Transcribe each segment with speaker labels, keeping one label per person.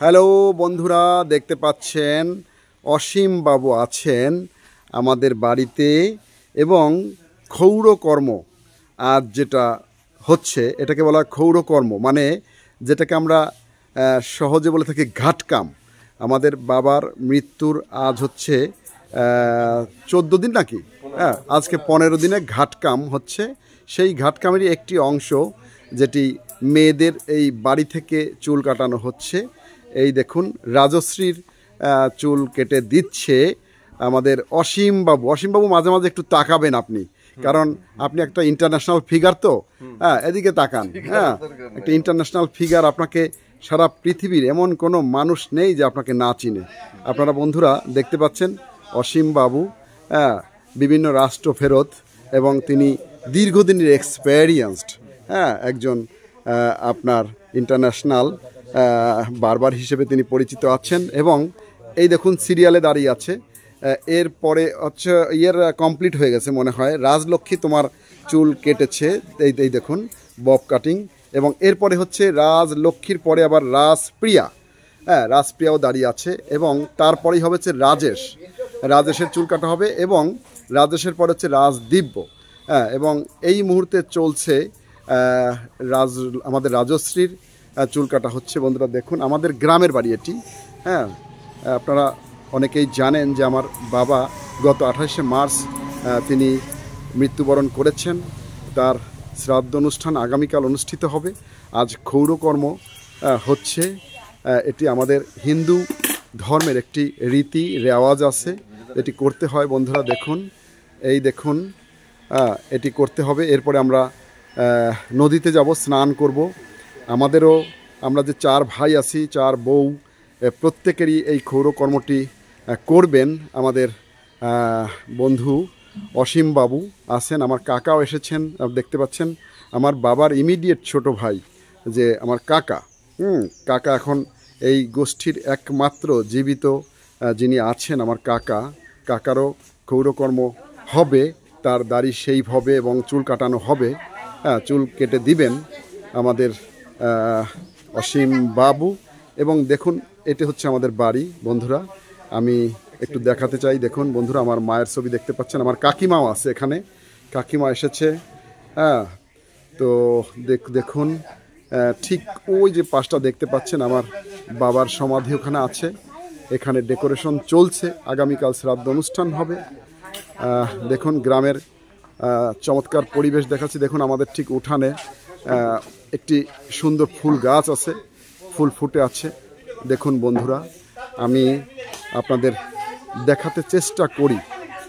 Speaker 1: Hello বন্ধুরা, দেখতে পাচ্ছেন অসীম বাবু আছেন আমাদের বাড়িতে এবং ক্ষৌরকর্ম আজ যেটা হচ্ছে এটাকে বলা হয় ক্ষৌরকর্ম, মানে যেটাকে আমরা সহজে বলে থাকি ঘাটকাম। আমাদের বাবার মৃত্যুর আজ হচ্ছে 14 দিন নাকি, হ্যাঁ আজকে 15 দিনে ঘাটকাম হচ্ছে। সেই ঘাটকামেরই একটি অংশ যেটি মেয়েদের এই বাড়ি থেকে চুল কাটানো হচ্ছে। এই দেখুন রাজশ্রীর চুল কেটে দিচ্ছে আমাদের অসীম বাবু। অসীম বাবু মাঝে মাঝে একটু তাকাবেন আপনি, কারণ আপনি একটা ইন্টারন্যাশনাল ফিগার, তো হ্যাঁ এদিকে তাকান। হ্যাঁ একটা ইন্টারন্যাশনাল ফিগার, আপনাকে সারা পৃথিবীর এমন কোনো মানুষ নেই যে আপনাকে না চিনে। আপনারা বন্ধুরা দেখতে পাচ্ছেন অসীম বাবু বিভিন্ন রাষ্ট্র ফেরত এবং তিনি দীর্ঘদিনের এক্সপেরিয়েন্সড একজন আপনার ইন্টারন্যাশনাল বারবার হিসেবে তিনি পরিচিত আছেন। এবং এই দেখুন সিরিয়ালে দাঁড়িয়ে আছে। এরপরে হচ্ছে কমপ্লিট হয়ে গেছে মনে হয়। রাজলক্ষ্মী তোমার চুল কেটেছে, এই দেখুন বব কাটিং। এবং এরপরে হচ্ছে রাজলক্ষ্মীর পরে আবার রাজপ্রিয়া, রাজপ্রিয়াও দাঁড়িয়ে আছে। এবং তারপরেই হবে হচ্ছে রাজেশের চুল কাটা হবে। এবং রাজেশের পরে হচ্ছে রাজদিব্য। এবং এই মুহূর্তে চলছে আমাদের রাজশ্রীর চুল কাটা হচ্ছে। বন্ধুরা দেখুন আমাদের গ্রামের বাড়ি এটি। আপনারা অনেকেই জানেন যে আমার বাবা গত 28শে মার্চ তিনি মৃত্যুবরণ করেছেন। তার শ্রাদ্ধ অনুষ্ঠান আগামীকাল অনুষ্ঠিত হবে। আজ ক্ষৌরকর্ম হচ্ছে। এটি আমাদের হিন্দু ধর্মের একটি রীতি রেওয়াজ আছে, এটি করতে হয়। বন্ধুরা দেখুন, এই দেখুন এটি করতে হবে। এরপরে আমরা নদীতে যাব, স্নান করব। আমাদেরও, আমরা যে 4 ভাই আছি, 4 বউ, প্রত্যেকেরই এই ক্ষৌরকর্মটি করবেন। আমাদের বন্ধু অসীম বাবু আছেন, আমার কাকাও এসেছেন, দেখতে পাচ্ছেন। আমার বাবার ইমিডিয়েট ছোট ভাই যে আমার কাকা, কাকা এখন এই গোষ্ঠীর একমাত্র জীবিত যিনি আছেন আমার কাকারও ক্ষৌরকর্ম হবে। তার দাড়ি শেভ হবে এবং চুল কাটানো হবে। চুল কেটে দিবেন আমাদের অসীম বাবু। এবং দেখুন এটি হচ্ছে আমাদের বাড়ি। বন্ধুরা আমি একটু দেখাতে চাই। দেখুন বন্ধুরা আমার মায়ের ছবি দেখতে পাচ্ছেন, আমার কাকিমাও আছে এখানে, কাকিমা এসেছে। তো দেখুন ঠিক ওই যে পাশটা দেখতে পাচ্ছেন আমার বাবার সমাধি ওখানে আছে। এখানে ডেকোরেশন চলছে, আগামীকাল শ্রাদ্ধ অনুষ্ঠান হবে। দেখুন গ্রামের চমৎকার পরিবেশ দেখাচ্ছি। দেখুন আমাদের ঠিক উঠানে একটি সুন্দর ফুল গাছ আছে, ফুল ফুটে আছে। দেখুন বন্ধুরা আমি আপনাদের দেখাতে চেষ্টা করি।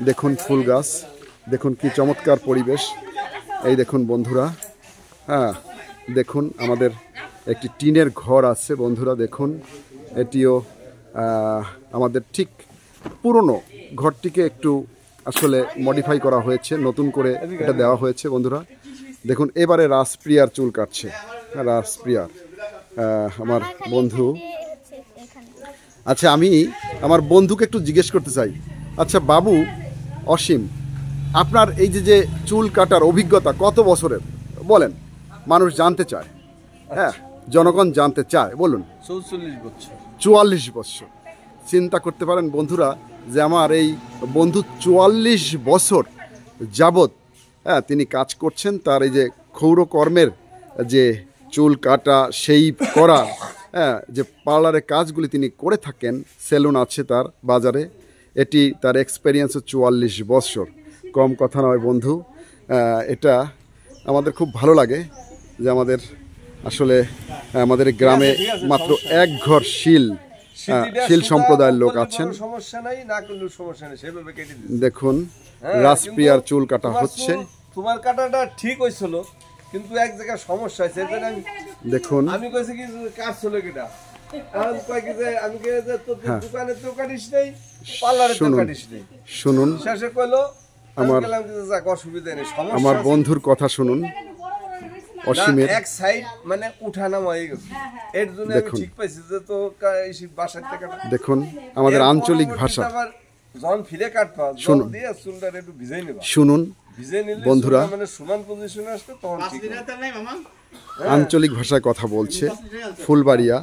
Speaker 1: দেখুন ফুল গাছ, দেখুন কি চমৎকার পরিবেশ। এই দেখুন বন্ধুরা, দেখুন আমাদের একটি টিনের ঘর আছে। বন্ধুরা দেখুন এটিও আমাদের ঠিক পুরনো ঘরটিকে একটু আসলে মডিফাই করা হয়েছে, নতুন করে এটা দেওয়া হয়েছে। বন্ধুরা দেখুন এবারে রাজপ্রিয়ার চুল কাটছে। রাজপ্রিয়ার আমার বন্ধু। আচ্ছা আমি আমার বন্ধুকে একটু জিজ্ঞেস করতে চাই। আচ্ছা বাবু অসীম, আপনার এই যে চুল কাটার অভিজ্ঞতা কত বছরের বলেন, মানুষ জানতে চায়। জনগণ জানতে চায়, বলুন।
Speaker 2: 44 বছর।
Speaker 1: 44 বছর। চিন্তা করতে পারেন বন্ধুরা যে আমার এই বন্ধু 44 বছর যাবৎ তিনি কাজ করছেন। তার এই যে ক্ষৌরকর্মের যে চুল কাটা, শেভ করা, যে পার্লারের কাজগুলি তিনি করে থাকেন, সেলুন আছে তার বাজারে, এটি তার এক্সপেরিয়েন্স 44 বছর। কম কথা নয় বন্ধু। এটা আমাদের খুব ভালো লাগে যে আমাদের আসলে আমাদের গ্রামে মাত্র এক ঘর শিল সম্প্রদায়ের লোক আছেন। দেখুন রাজপ্রিয়ার চুল কাটা হচ্ছে।
Speaker 2: তোমার কাটাটা ঠিক হয়েছিল, কিন্তু এক জায়গায় সমস্যা হয়েছে।
Speaker 1: দেখুন
Speaker 2: আমি কইছি কি কাজ ছিল কিটা, আমি কই কি যে আমি কে যে তোর দোকানে তো কাটিস নাই, পার্লারে তো কাটিস নাই।
Speaker 1: শুনুন
Speaker 2: শেষে কইলো আমার গেলাম যে যাক অসুবিধা নেই, সমস্যা।
Speaker 1: আমার বন্ধুর কথা শুনুন। অসীমের
Speaker 2: এক সাইড মানে উঠানামা হয়ে গেছে, এর জন্য আমি ঠিক পাইছি যে তো এই বাসার থেকে।
Speaker 1: দেখুন আমাদের আঞ্চলিক ভাষা,
Speaker 2: যখন ফিরে কাটবা জল দিয়ে চুলটা একটু ভিজাই নেবা।
Speaker 1: শুনুন বন্ধুরা,
Speaker 2: মানে সমান পজিশনে আসবে তখন ঠিক।
Speaker 1: আঞ্চলিক ভাষায় কথা বলছে। ফুলবাড়িয়া,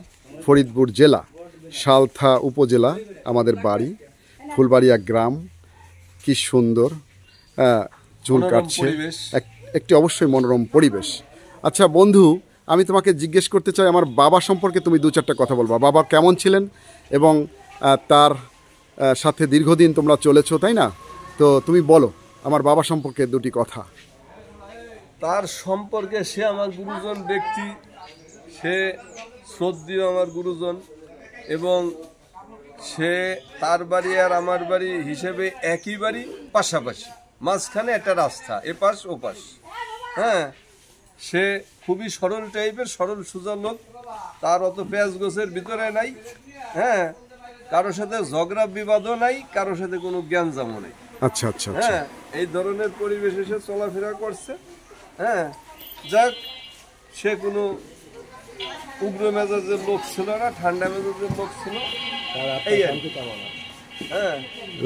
Speaker 1: ফরিদপুর জেলা। সালথা উপজেলা আমাদের বাড়ি, ফুলবাড়িয়া গ্রাম। কি সুন্দর চুল কাটছে, একটি অবশ্যই মনোরম পরিবেশ। আচ্ছা বন্ধু, আমি তোমাকে জিজ্ঞেস করতে চাই, আমার বাবা সম্পর্কে তুমি 2-4টা কথা বলবা। বাবা কেমন ছিলেন এবং তার সাথে দীর্ঘদিন তোমরা চলেছো, তাই না? তো তুমি বলো আমার বাবা সম্পর্কে 2টি কথা।
Speaker 2: তার সম্পর্কে সে আমার গুরুজন ব্যক্তি, সে শ্রদ্ধেয় আমার গুরুজন, এবং সে তার বাড়ি আর আমার বাড়ি হিসেবে একই বাড়ি, পাশাপাশি, মাঝখানে একটা রাস্তা, এপাশ ওপাশ। হ্যাঁ, সে খুবই সরল টাইপের, সরল সোজা লোক। তার অত পেঁয়াজ গোছের ভিতরে নাই। হ্যাঁ, কারোর সাথে ঝগড়া বিবাদও নাই, কারোর সাথে কোনো জ্ঞানজামও নেই।
Speaker 1: আচ্ছা আচ্ছা।
Speaker 2: হ্যাঁ, এই ধরনের পরিবেশে সে চলাফেরা করছে। হ্যাঁ, যাক, সে কোনো উগ্র মেজাজের লোক ছিল না, ঠান্ডা মেজাজের লোক ছিল। হ্যাঁ,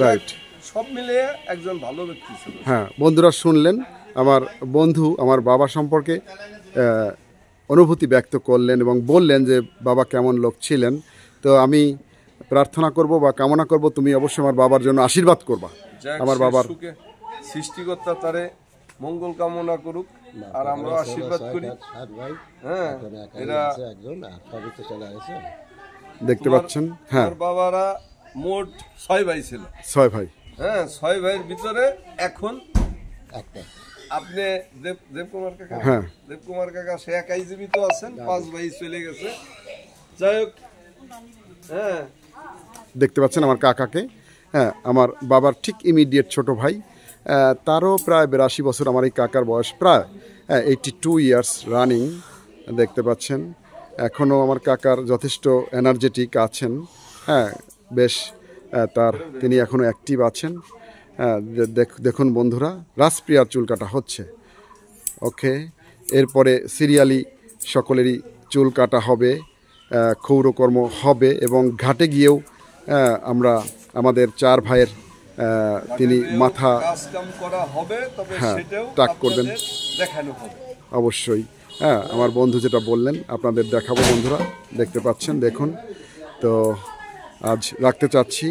Speaker 1: রাইট,
Speaker 2: সব মিলিয়ে একজন ভালো ব্যক্তি ছিল।
Speaker 1: হ্যাঁ বন্ধুরা, শুনলেন আমার বন্ধু আমার বাবা সম্পর্কে অনুভূতি ব্যক্ত করলেন এবং বললেন যে বাবা কেমন লোক ছিলেন। তো আমি প্রার্থনা করব বা কামনা করব তুমি অবশ্যই আমার বাবার জন্য আশীর্বাদ করবা। আমার বাবার
Speaker 2: সৃষ্টিকর্তা তারে মঙ্গল কামনা করুক, আর আমরা আশীর্বাদ করি। হ্যাঁ, এরা
Speaker 1: দেখতে পাচ্ছেন। হ্যাঁ,
Speaker 2: বাবারা মোট 6 ভাই ছিল।
Speaker 1: 6 ভাই।
Speaker 2: হ্যাঁ, 6 ভাইয়ের ভিতরে এখন আপনি দেবকুমার কাকা,
Speaker 1: হ্যাঁ
Speaker 2: দেবকুমার কাকা সে একাই জীবিত আছেন, 5 ভাই চলে গেছে। যাই হোক, হ্যাঁ
Speaker 1: দেখতে পাচ্ছেন আমার কাকাকে। হ্যাঁ, আমার বাবার ঠিক ইমিডিয়েট ছোট ভাই, তারও প্রায় 82 বছর। আমার এই কাকার বয়স প্রায় 82 ইয়ার্স রানিং। দেখতে পাচ্ছেন এখনও আমার কাকার যথেষ্ট এনার্জেটিক আছেন। হ্যাঁ, বেশ তিনি এখনও অ্যাক্টিভ আছেন। দেখুন বন্ধুরা, রাসপ্রিয়ার চুল কাটা হচ্ছে। ওকে, এরপরে সিরিয়ালি সকলেরই চুল কাটা হবে, ক্ষৌরকর্ম হবে এবং ঘাটে গিয়েও আমরা আমাদের 4 ভাইয়ের তিনি মাথা টাক করবেন অবশ্যই। হ্যাঁ, আমার বন্ধু যেটা বললেন আপনাদের দেখাবো বন্ধুরা, দেখতে পাচ্ছেন। দেখুন, তো আজ রাখতে চাচ্ছি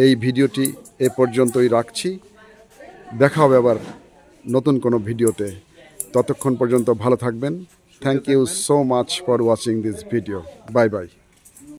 Speaker 1: এই ভিডিওটি এ পর্যন্তই রাখছি। দেখা হবে আবার নতুন কোনো ভিডিওতে। ততক্ষণ পর্যন্ত ভালো থাকবেন। Thank you so much for watching this video. Bye by.